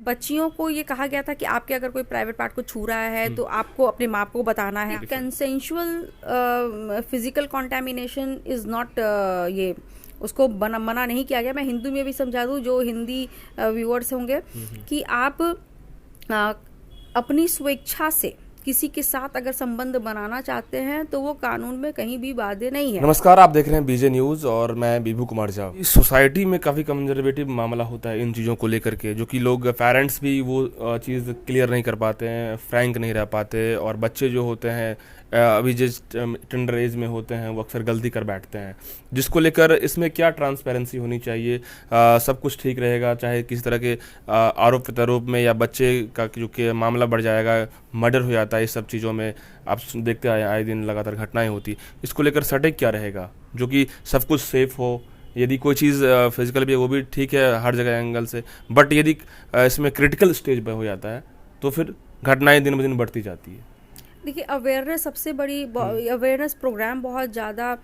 बच्चियों को ये कहा गया था कि आपके अगर कोई प्राइवेट पार्ट को छू रहा है तो आपको अपने माँ को बताना है। Consensual physical contamination is not ये उसको मना नहीं किया गया। मैं हिंदी में भी समझा दूँ जो हिंदी व्यूअर्स होंगे कि आप अपनी स्वेच्छा से किसी के साथ अगर संबंध बनाना चाहते हैं तो वो कानून में कहीं भी बाध्य नहीं है। नमस्कार, आप देख रहे हैं बीजे न्यूज़ और मैं बीभू कुमार झा। इस सोसाइटी में काफ़ी कंजर्वेटिव मामला होता है इन चीज़ों को लेकर के, जो कि लोग पेरेंट्स भी वो चीज़ क्लियर नहीं कर पाते हैं, फ्रैंक नहीं रह पाते, और बच्चे जो होते हैं अभी जिस टेंडर एज में होते हैं वो अक्सर गलती कर बैठते हैं, जिसको लेकर इसमें क्या ट्रांसपेरेंसी होनी चाहिए। सब कुछ ठीक रहेगा चाहे किसी तरह के आरोप प्रत्यारोप में, या बच्चे का जो कि मामला बढ़ जाएगा, मर्डर हो जाता है, इस सब चीज़ों में आप देखते आए दिन लगातार घटनाएं होती। इसको लेकर सटीक क्या रहेगा जो कि सब कुछ सेफ हो। यदि कोई चीज़ फिजिकल भी है वो भी ठीक है हर जगह एंगल से, बट यदि इसमें क्रिटिकल स्टेज पर हो जाता है तो फिर घटनाएं दिन ब दिन बढ़ती जाती है। देखिए, अवेयरनेस सबसे बड़ी अवेयरनेस प्रोग्राम बहुत ज़्यादा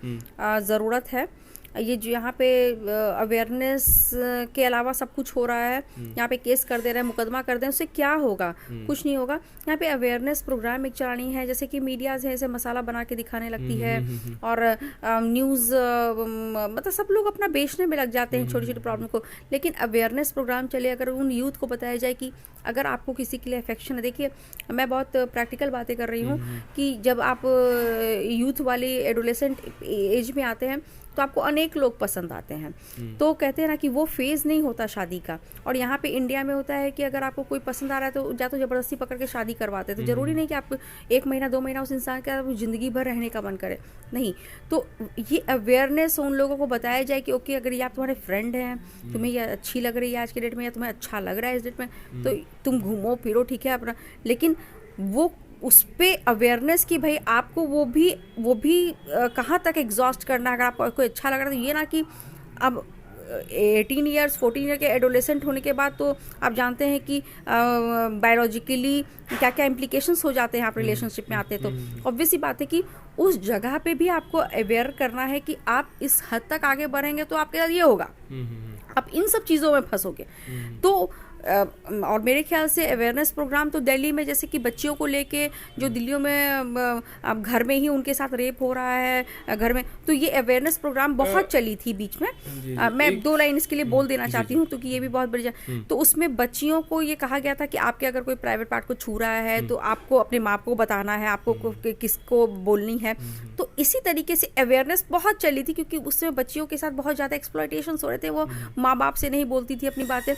ज़रूरत है। ये जो यहाँ पे अवेयरनेस के अलावा सब कुछ हो रहा है, यहाँ पे केस कर दे रहे हैं, मुकदमा कर दे रहे हैं, उससे क्या होगा? कुछ नहीं होगा। यहाँ पे अवेयरनेस प्रोग्राम एक चलानी है, जैसे कि मीडियाज है इसे मसाला बना के दिखाने लगती है, और न्यूज़ मतलब सब लोग अपना बेचने में लग जाते हैं छोटी छोटी प्रॉब्लम को। लेकिन अवेयरनेस प्रोग्राम चले, अगर उन यूथ को बताया जाए कि अगर आपको किसी के लिए अफेक्शन है। देखिए, मैं बहुत प्रैक्टिकल बातें कर रही हूँ कि जब आप यूथ वाली एडोलेसेंट एज में आते हैं तो आपको अनेक लोग पसंद आते हैं। तो कहते हैं ना कि वो फेज़ नहीं होता शादी का, और यहाँ पे इंडिया में होता है कि अगर आपको कोई पसंद आ रहा है तो या तो ज़बरदस्ती पकड़ के शादी करवाते हैं। तो ज़रूरी नहीं कि आपको 1 महीना 2 महीना उस इंसान के साथ ज़िंदगी भर रहने का मन करे, नहीं। तो ये अवेयरनेस उन लोगों को बताया जाए कि ओके, अगर ये आप तुम्हारे फ्रेंड हैं, तुम्हें ये अच्छी लग रही है आज के डेट में, या तुम्हें अच्छा लग रहा है इस डेट में, तो तुम घूमो फिरो, ठीक है अपना, लेकिन वो उस पे अवेयरनेस की भाई आपको वो भी कहाँ तक एग्जॉस्ट करना है। अगर आपको कोई अच्छा लग रहा है तो ये ना कि अब 18 ईयर्स 14 ईयर के एडोलेसेंट होने के बाद तो आप जानते हैं कि बायोलॉजिकली क्या क्या इम्प्लीकेशंस हो जाते हैं। आप रिलेशनशिप में आते हैं तो ऑब्वियस सी बात है कि उस जगह पे भी आपको अवेयर करना है कि आप इस हद तक आगे बढ़ेंगे तो आपके साथ ये होगा, आप इन सब चीज़ों में फंसोगे। तो और मेरे ख्याल से अवेयरनेस प्रोग्राम तो दिल्ली में, जैसे कि बच्चियों को लेके जो दिल्लियों में अब घर में ही उनके साथ रेप हो रहा है घर में, तो ये अवेयरनेस प्रोग्राम बहुत चली थी बीच में। मैं 2 लाइन इसके लिए बोल देना चाहती हूँ क्योंकि ये भी बहुत बड़ी तो उसमें बच्चियों को ये कहा गया था कि आपके अगर कोई प्राइवेट पार्ट को छू रहा है तो आपको अपने माँ को बताना है, आपको किसको बोलनी है। तो इसी तरीके से अवेयरनेस बहुत चली थी क्योंकि उसमें बच्चियों के साथ बहुत ज़्यादा एक्सप्लॉयटेशंस हो रहे थे, वो माँ बाप से नहीं बोलती थी अपनी बातें।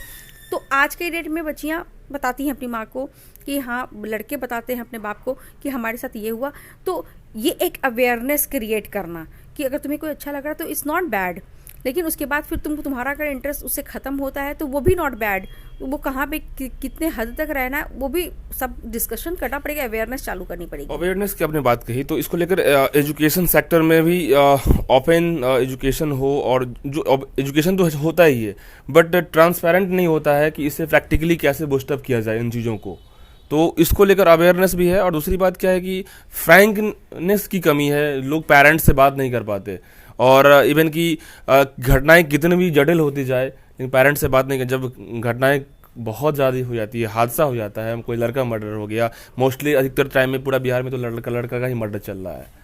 तो आज के डेट में बच्चियाँ बताती हैं अपनी माँ को कि हाँ, लड़के बताते हैं अपने बाप को कि हमारे साथ ये हुआ। तो ये एक अवेयरनेस क्रिएट करना कि अगर तुम्हें कोई अच्छा लग रहा है तो इट्स नॉट बैड, लेकिन उसके बाद फिर तुम्हारा अगर इंटरेस्ट उससे ख़त्म होता है तो वो भी नॉट बैड। वो कहाँ पे कितने हद तक रहना है वो भी सब डिस्कशन करना पड़ेगा, अवेयरनेस चालू करनी पड़ेगी। अवेयरनेस की आपने बात कही तो इसको लेकर एजुकेशन सेक्टर में भी ओपन एजुकेशन हो, और जो एजुकेशन तो होता ही है बट ट्रांसपेरेंट नहीं होता है कि इसे प्रैक्टिकली कैसे बूस्ट अप किया जाए इन चीज़ों को। तो इसको लेकर अवेयरनेस भी है, और दूसरी बात क्या है कि फ्रैंकनेस की कमी है, लोग पेरेंट्स से बात नहीं कर पाते, और इवन की घटनाएं कितनी भी जटिल होती जाए लेकिन पेरेंट्स से बात नहीं कर। जब घटनाएं बहुत ज़्यादा हो जाती है, हादसा हो जाता है, कोई लड़का मर्डर हो गया, मोस्टली अधिकतर टाइम में पूरा बिहार में तो लड़का का ही मर्डर चल रहा है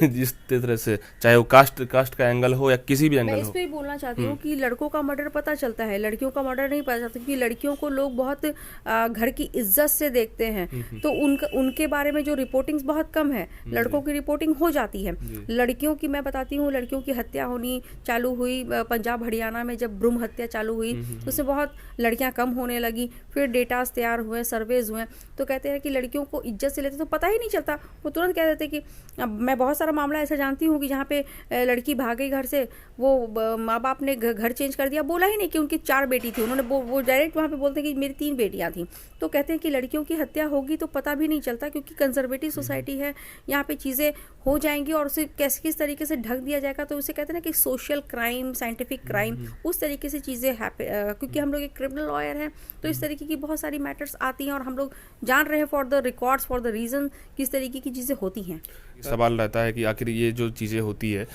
जिस तरह से, चाहे वो कास्ट का एंगल हो या किसी भी एंगल हो। मैं इस पे बोलना चाहती हूँ कि लड़कों का मर्डर पता चलता है, लड़कियों का मर्डर नहीं पता चलता, क्योंकि लड़कियों को लोग बहुत घर की इज्जत से देखते हैं। तो उनके बारे में जो रिपोर्टिंग्स बहुत कम है, लड़कों की रिपोर्टिंग हो जाती है। लड़कियों की मैं बताती हूँ, लड़कियों की हत्या होनी चालू हुई पंजाब हरियाणा में, जब भ्रूण हत्या चालू हुई तो उससे बहुत लड़कियाँ कम होने लगी। फिर डेटास तैयार हुए, सर्वेज हुए, तो कहते हैं कि लड़कियों को इज्जत से लेते तो पता ही नहीं चलता, वो तुरंत कह देते कि मैं बहुत सारा मामला ऐसा जानती हूँ कि जहाँ पे लड़की भाग गई घर से, वो माँ बाप ने घर चेंज कर दिया, बोला ही नहीं कि उनकी 4 बेटी थी, उन्होंने वो डायरेक्ट वहाँ पे बोलते हैं कि मेरी 3 बेटियाँ थी। तो कहते हैं कि लड़कियों की हत्या होगी तो पता भी नहीं चलता, क्योंकि कंजर्वेटिव सोसाइटी है, यहाँ पे चीज़ें हो जाएंगी और उसे किस तरीके से ढक दिया जाएगा। तो उसे कहते हैं ना कि सोशल क्राइम, साइंटिफिक क्राइम, उस तरीके से चीज़ें क्योंकि हम लोग एक क्रिमिनल लॉयर हैं तो इस तरीके की बहुत सारी मैटर्स आती हैं और हम लोग जान रहे हैं for the records, for the reason किस तरीके की चीज़ें होती हैं। सवाल रहता है कि आखिर ये जो चीज़ें होती है,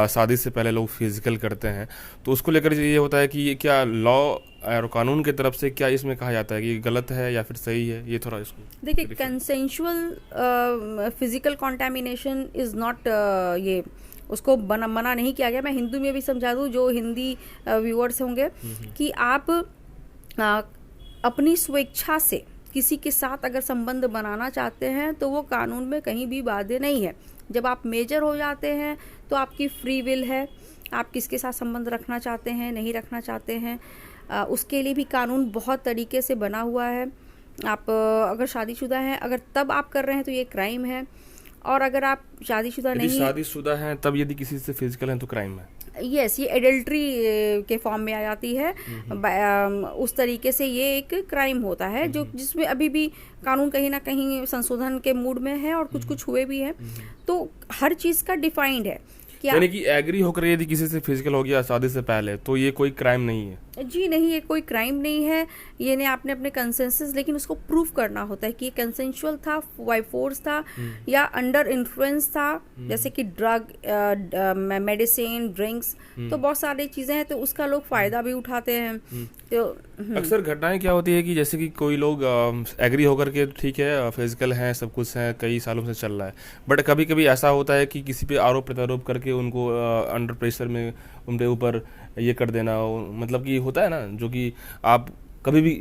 शादी से पहले लोग फिजिकल करते हैं, तो उसको लेकर ये होता है कि ये क्या लॉ और कानून की तरफ से क्या इसमें कहा जाता है कि गलत है या फिर सही है? ये थोड़ा इसको देखिए, consensual physical contamination is not, ये उसको मना नहीं किया गया। मैं हिंदू में भी समझा दूँ जो हिंदी व्यूअर्स होंगे कि आप अपनी स्वेच्छा से किसी के साथ अगर संबंध बनाना चाहते हैं तो वो कानून में कहीं भी बाध्य नहीं है। जब आप मेजर हो जाते हैं तो आपकी फ्री विल है, आप किसके साथ संबंध रखना चाहते हैं, नहीं रखना चाहते हैं, उसके लिए भी कानून बहुत तरीके से बना हुआ है। आप अगर शादीशुदा हैं, अगर तब आप कर रहे हैं तो ये क्राइम है, और अगर आप शादीशुदा नहीं, शादीशुदा हैं तब यदि किसी से फिजिकल हैं तो क्राइम है। यस, ये एडल्ट्री के फॉर्म में आ जाती है। उस तरीके से ये एक क्राइम होता है जो जिसमें अभी भी कानून कहीं ना कहीं संशोधन के मूड में है और कुछ कुछ हुए भी हैं। तो हर चीज़ का डिफाइंड है। यानी कि एग्री होकर यदि किसी से फिजिकल हो गया शादी से पहले तो ये कोई क्राइम नहीं है? जी नहीं, ये कोई क्राइम नहीं है। ये ने आपने अपने कंसेंसस, लेकिन उसको प्रूफ करना होता है कि ये कंसेंशुअल था, बाय फोर्स था या अंडर इन्फ्लुएंस था, जैसे कि ड्रग, मेडिसिन, ड्रिंक्स, तो बहुत सारी चीज़ें हैं, तो उसका लोग फ़ायदा भी उठाते हैं। तो अक्सर घटनाएं क्या होती है कि जैसे कि कोई लोग एग्री होकर के ठीक है फिजिकल हैं, सब कुछ है, कई सालों से चल रहा है, बट कभी कभी ऐसा होता है कि किसी पे आरोप प्रत्यारोप करके उनको अंडर प्रेशर में उनके ऊपर ये कर देना, मतलब कि होता है ना जो कि आप कभी भी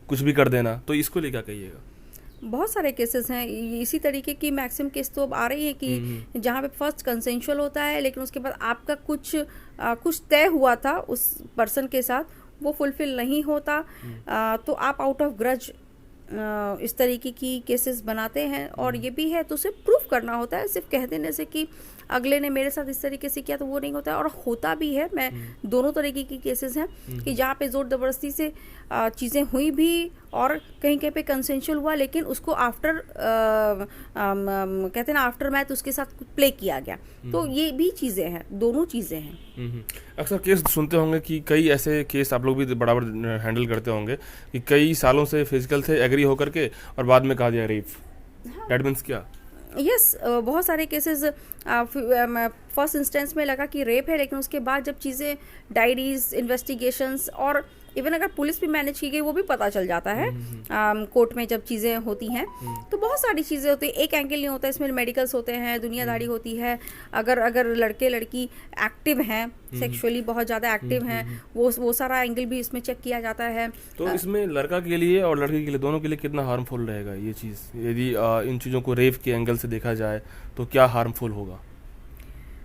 कुछ भी कर देना, तो इसको लेकर कहिएगा। बहुत सारे केसेस हैं इसी तरीके की। मैक्सिमम केस तो अब आ रही है कि जहाँ पे फर्स्ट कंसेंशुअल होता है, लेकिन उसके बाद आपका कुछ तय हुआ था उस पर्सन के साथ, वो फुलफिल नहीं होता, तो आप आउट ऑफ ग्रज इस तरीके की केसेस बनाते हैं। और ये भी है तो उसे प्रूफ करना होता है, सिर्फ कह देने से कि अगले ने मेरे साथ इस तरीके से किया तो वो नहीं होता है। और होता भी है, मैं दोनों तरीके की केसेस हैं कि जहाँ पे जोर जबरदस्ती से चीज़ें हुई भी और कहीं कहीं पे कंसेंशुअल हुआ, लेकिन उसको आफ्टर कहते हैं ना आफ्टर मैथ उसके साथ प्ले किया गया। तो ये भी चीज़ें हैं, दोनों चीज़ें हैं। अक्सर केस सुनते होंगे कि कई ऐसे केस आप लोग भी बराबर हैंडल करते होंगे कि कई सालों से फिजिकल थे, एग्री होकर के, और बाद में कहा दिया रेप। दैट मीन्स क्या? यस, बहुत सारे केसेस फर्स्ट इंस्टेंस में लगा कि रेप है, लेकिन उसके बाद जब चीज़ें डायरीज, इन्वेस्टिगेशंस और इवन अगर पुलिस भी मैनेज की गई वो भी पता चल जाता है कोर्ट में जब चीज़ें होती हैं। तो बहुत सारी चीज़ें होती हैं, एक एंगल नहीं होता, इसमें मेडिकल्स होते हैं, दुनियादारी होती है। अगर लड़के लड़की एक्टिव हैं, सेक्सुअली बहुत ज़्यादा एक्टिव हैं, वो सारा एंगल भी इसमें चेक किया जाता है। तो इसमें लड़का के लिए और लड़की के लिए, दोनों के लिए कितना हार्मफुल रहेगा ये चीज़, यदि इन चीज़ों को रेप के एंगल से देखा जाए तो क्या हार्मफुल होगा?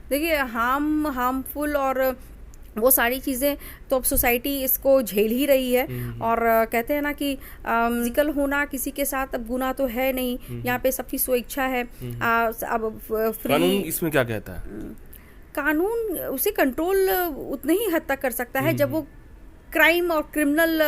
देखिए, हार्मफुल और वो सारी चीज़ें तो अब सोसाइटी इसको झेल ही रही है। और कहते हैं ना कि फिजिकल होना किसी के साथ अब गुनाह तो है नहीं, यहाँ पे सबकी स्वेच्छा है। अब कानून इसमें क्या कहता है? कानून उसे कंट्रोल उतने ही हद तक कर सकता है जब वो क्राइम और क्रिमिनल,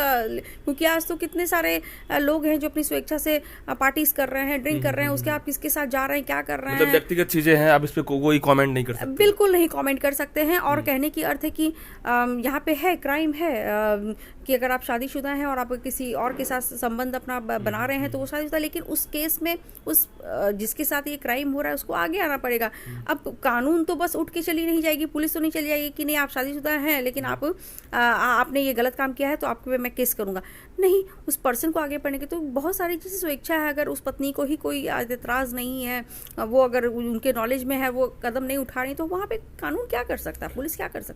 क्योंकि आज तो कितने सारे लोग हैं जो अपनी स्वेच्छा से पार्टीज कर रहे हैं, ड्रिंक कर रहे हैं, उसके आप किसके साथ जा रहे हैं, क्या कर रहे हैं, मतलब व्यक्तिगत चीजें हैं, आप इस पे कोई कमेंट नहीं कर सकते। बिल्कुल नहीं कमेंट कर सकते हैं। और कहने की अर्थ है कि यहाँ पे है, क्राइम है कि अगर आप शादीशुदा हैं और आप किसी और के साथ संबंध अपना बना रहे हैं तो वो शादीशुदा, लेकिन उस केस में उस जिसके साथ ये क्राइम हो रहा है उसको आगे आना पड़ेगा। अब कानून तो बस उठ के चली नहीं जाएगी, पुलिस तो नहीं चली जाएगी कि नहीं आप शादीशुदा हैं लेकिन आपने ये गलत काम किया है तो आपके पे मैं केस करूंगा। नहीं, उस पर्सन को आगे बढ़ने की तो बहुत सारी चीज़ें स्वेच्छा है। अगर उस पत्नी को ही कोई एतराज़ नहीं है, वो अगर उनके नॉलेज में है, वो कदम नहीं उठा रही, तो वहाँ पे कानून क्या कर सकता है, पुलिस क्या कर सकता है?